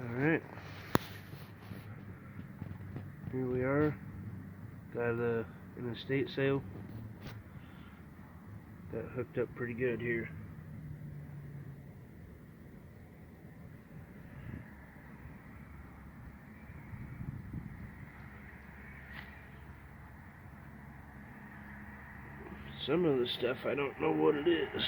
Alright, here we are. Got an estate sale. Got hooked up pretty good here. Some of the stuff I don't know what it is.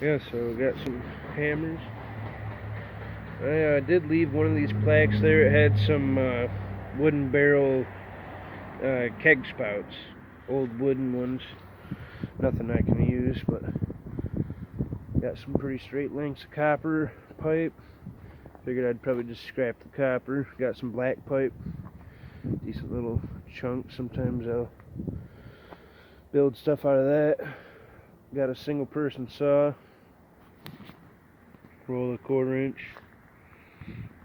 Yeah, so we got some hammers. I did leave one of these plaques there. It had some wooden barrel keg spouts, old wooden ones. Nothing I can use, but got some pretty straight lengths of copper pipe. Figured I'd probably just scrap the copper. Got some black pipe, decent little chunks. Sometimes I'll build stuff out of that. Got a single person saw, roll a 1/4 inch.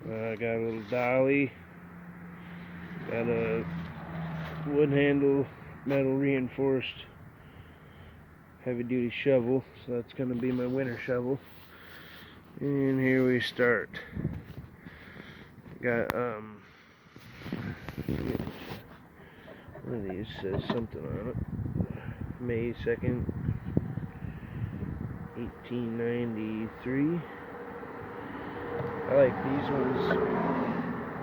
Got a little dolly. Got a wood handle, metal reinforced heavy duty shovel. So that's going to be my winter shovel. And here we start. Got one of these says something on it. May 2nd, 1893. I like these ones.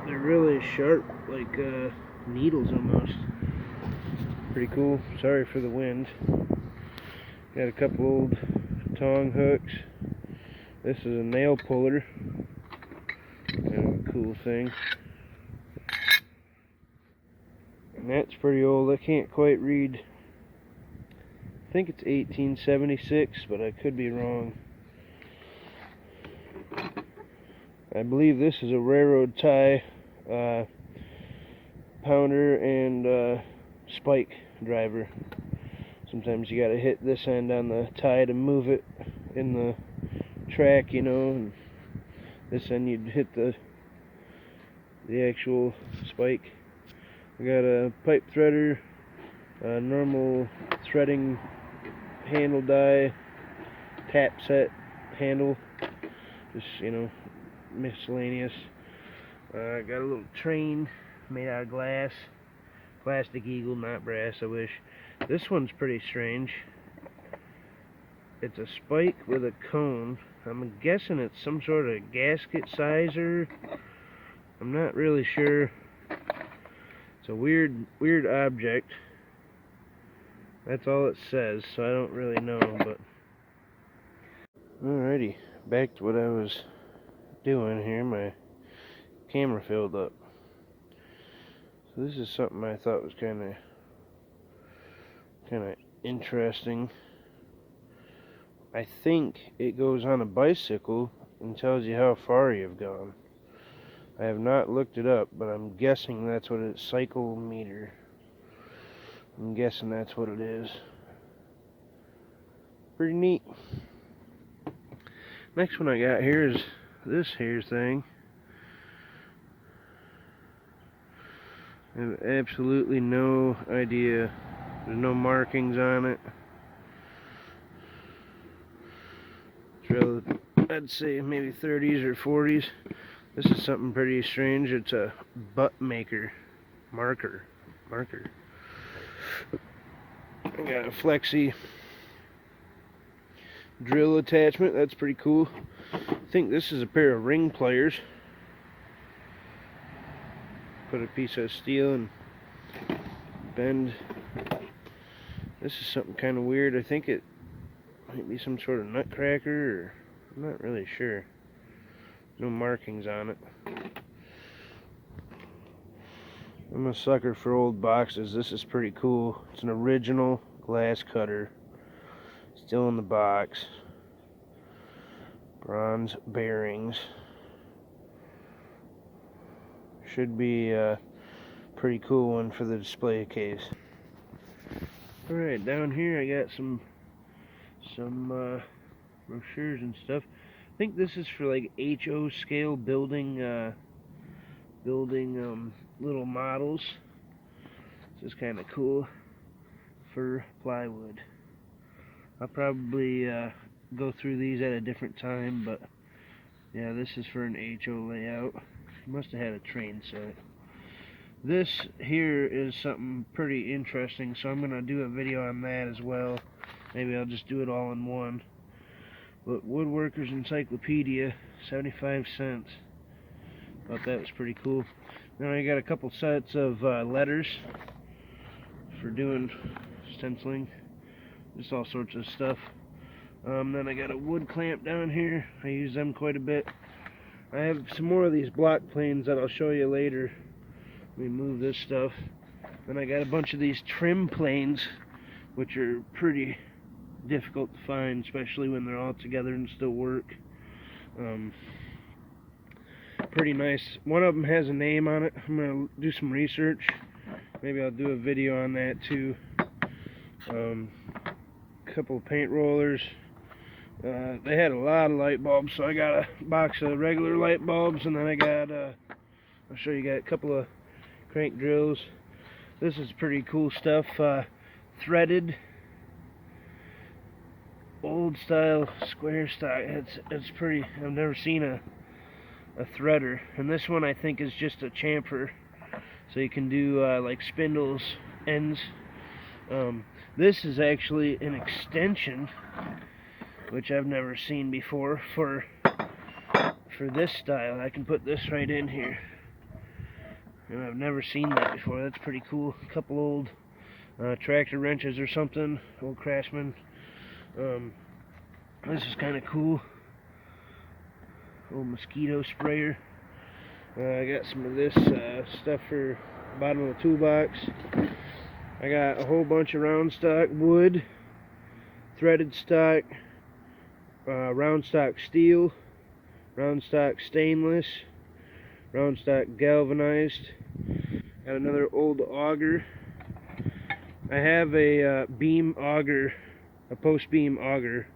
They're really sharp, like needles almost. Pretty cool. Sorry for the wind. Got a couple old tong hooks. This is a nail puller. Kind of a cool thing. And that's pretty old. I can't quite read. I think it's 1876, but I could be wrong. I believe this is a railroad tie pounder and spike driver. Sometimes you gotta hit this end on the tie to move it in the track, you know, and this end you'd hit the actual spike. We got a pipe threader, a normal threading handle die, tap set handle, just, you know, miscellaneous. Got a little train made out of glass, plastic eagle, not brass, I wish. This one's pretty strange. It's a spike with a cone. I'm guessing it's some sort of gasket sizer. I'm not really sure. It's a weird object. That's all it says, so I don't really know, but alrighty, back to what I was doing here. My camera filled up. So this is something I thought was kind of interesting. I think it goes on a bicycle and tells you how far you've gone. I have not looked it up, but I'm guessing that's what it is. Cycle meter. I'm guessing that's what it is. Pretty neat. Next one I got here is this here thing. I have absolutely no idea. There's no markings on it. It's really, I'd say maybe 30s or 40s. This is something pretty strange. It's a butt maker marker. I got a flexi drill attachment. That's pretty cool. I think this is a pair of ring pliers. Put a piece of steel and bend. This is something kind of weird. I think it might be some sort of nutcracker, or I'm not really sure. No markings on it. I'm a sucker for old boxes. This is pretty cool. It's an original glass cutter. Still in the box. Bronze bearings. Should be a pretty cool one for the display case. Alright, down here I got some brochures and stuff. I think this is for like HO scale building little models. This is kind of cool. Fir plywood. I'll probably go through these at a different time, but yeah, this is for an HO layout. Must have had a train set. This here is something pretty interesting, so I'm going to do a video on that as well. Maybe I'll just do it all in one. But Woodworker's Encyclopedia, 75 cents. Thought that was pretty cool. Then I got a couple sets of letters for doing stenciling. Just all sorts of stuff. Then I got a wood clamp down here. I use them quite a bit. I have some more of these block planes that I'll show you later. Let me move this stuff. Then I got a bunch of these trim planes, which are pretty difficult to find, especially when they're all together and still work. Pretty nice. One of them has a name on it. I'm going to do some research. Maybe I'll do a video on that too. Couple of paint rollers. They had a lot of light bulbs, so I got a box of regular light bulbs, and then I got, I'll show you, got a couple of crank drills. This is pretty cool stuff. Threaded, old style square stock. It's pretty. I've never seen a threader, and this one I think is just a chamfer, so you can do like spindles, ends. This is actually an extension, which I've never seen before for this style. I can put this right in here, and I've never seen that before. That's pretty cool. A couple old tractor wrenches or something, old Craftsman. This is kind of cool. Old mosquito sprayer. I got some of this stuff for the bottom of the toolbox. I got a whole bunch of round stock wood, threaded stock, round stock steel, round stock stainless, round stock galvanized. Got another old auger. I have a beam auger, a post beam auger,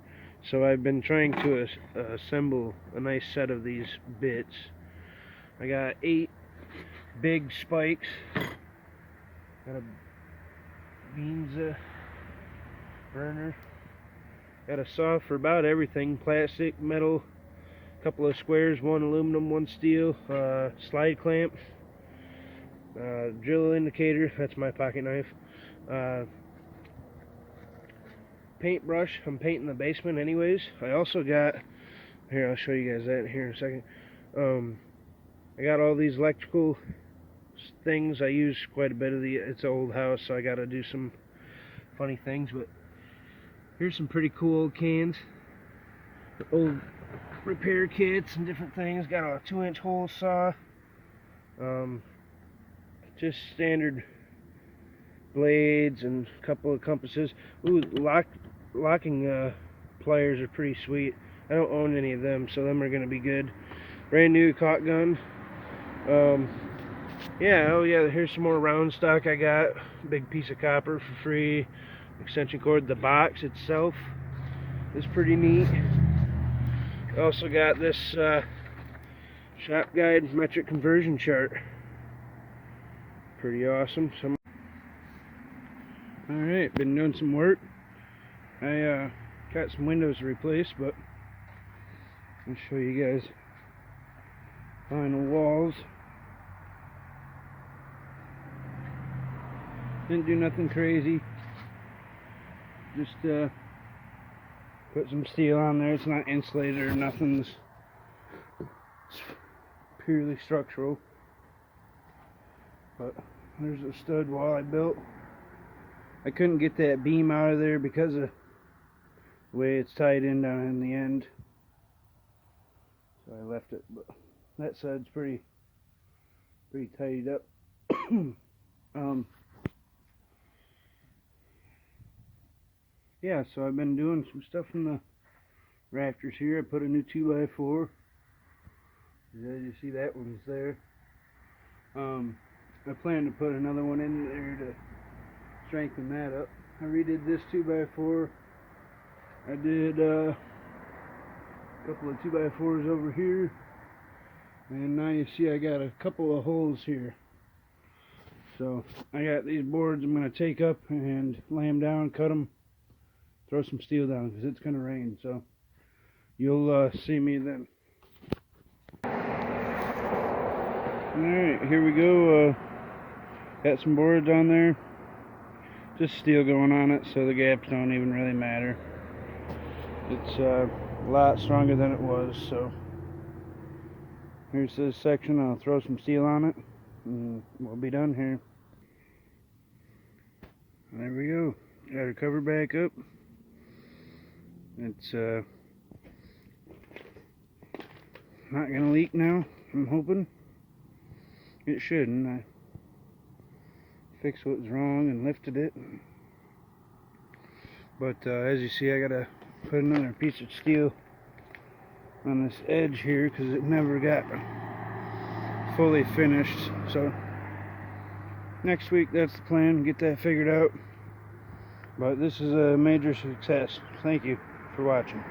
so I've been trying to assemble a nice set of these bits. I got 8 big spikes. Got a beans burner. Got a saw for about everything: plastic, metal, a couple of squares, one aluminum, one steel, slide clamp, drill indicator, that's my pocket knife, paintbrush. I'm painting the basement anyways. I also got, here, I'll show you guys that here in a second. I got all these electrical things. I use quite a bit of it's an old house, so I got to do some funny things, but here's some pretty cool old cans, old repair kits and different things. Got a 2-inch hole saw, just standard blades and a couple of compasses. Ooh, locking pliers are pretty sweet. I don't own any of them, so them are going to be good. Brand new caulk gun. Yeah, oh yeah, here's some more round stock I got. Big piece of copper for free. Extension cord. The box itself is pretty neat. Also got this shop guide metric conversion chart. Pretty awesome. Alright, been doing some work. I got some windows to replace, but I'll show you guys vinyl walls. Didn't do nothing crazy. Just put some steel on there. It's not insulated or nothing. It's purely structural. But there's a stud wall I built. I couldn't get that beam out of there because of the way it's tied in down in the end. So I left it, but that side's pretty tidied up. Yeah, so I've been doing some stuff in the rafters here. I put a new 2x4. As you see, that one's there. I plan to put another one in there to strengthen that up. I redid this 2x4. I did a couple of 2x4s over here, and now you see I got a couple of holes here. So I got these boards I'm going to take up and lay them down, cut them, throw some steel down because it's going to rain. So you'll see me then. Alright, here we go. Got some boards on there. Just steel going on it, so the gaps don't even really matter. It's a lot stronger than it was, so here's this section. I'll throw some steel on it and we'll be done here. There we go. Got her cover back up. It's not gonna leak now, I'm hoping. It shouldn't. I fixed what was wrong and lifted it. But as you see, I gotta put another piece of steel on this edge here because it never got fully finished. So next week, that's the plan, get that figured out. But this is a major success. Thank you for watching.